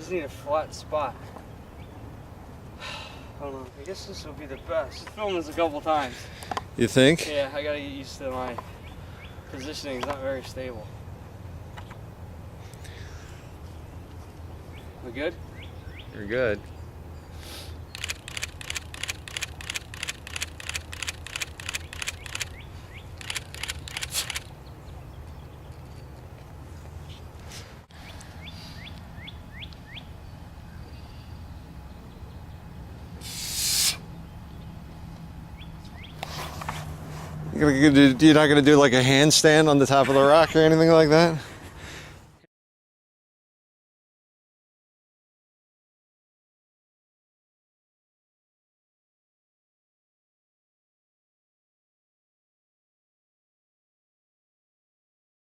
just need a flat spot. I don't know. I guess this will be the best. I've filmed this a couple times. You think? Yeah, I gotta get used to my positioning. It's not very stable. We good? You're good. You're not gonna do like a handstand on the top of the rock or anything like that?